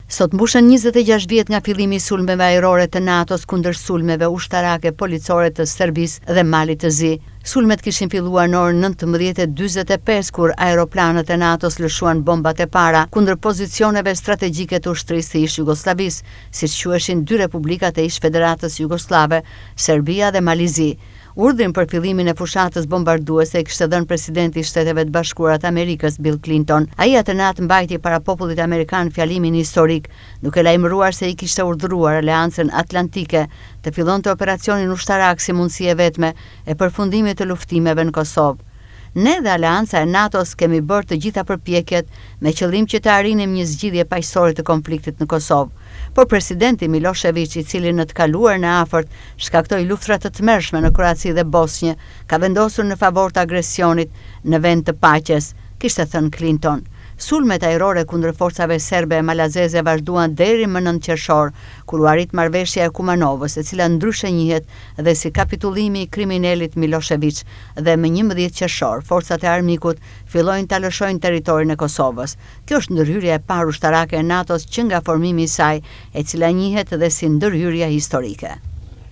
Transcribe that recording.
Sot mbushën 26 vjet nga fillimi i sulmeve ajrore të NATO-s kundër sulmeve ushtarake policore të Serbisë dhe Malit të Zi. Sulmet kishin filluar në orën 19:45 kur aeroplanët e NATO-s lëshuan bombat e para kundër pozicioneve strategjike të ushtrisë së ish Jugosllavisë, siç quheshin dy republikat e ish Federatës Jugoslave, Serbia dhe Malizi. Urdhrin për fillimin e fushatës bombarduese e kishte dhënë presidenti i Shteteve të Bashkuara të Amerikës Bill Clinton. Ai atë natë mbajti para popullit amerikan fjalimin historik, duke lajmëruar se i kishte urdhëruar Aleancën Atlantike të fillonte operacionin ushtarak si mundësi e vetme e përfundimit të luftimeve në Kosovë. Ne dhe Aleanca e NATO-s kemi bërë të gjitha përpjekjet me qëllim që të arrinim një zgjidhje paqësore të konfliktit në Kosovë. Por presidenti Milošević, i cili në të kaluarën e afërt shkaktoi luftra të tmerrshme në Kroaci dhe Bosnjë, ka vendosur në favor të agresionit në vend të paqes, kishte thënë Clinton. Sulmet ajrore kundër forcave serbe e malazeze vazhduan deri më 9 qershor, kur u arrit marrëveshja e Kumanovës, e cila ndryshe njihet dhe si kapitullimi i kriminalit Milošević, dhe më 11 qershor, forcat e armikut fillojnë ta lëshojnë territorin e Kosovës. Kjo është ndërhyrja e parë ushtarake e NATO-s që nga formimi i saj, e cila njihet dhe si ndërhyrja historike.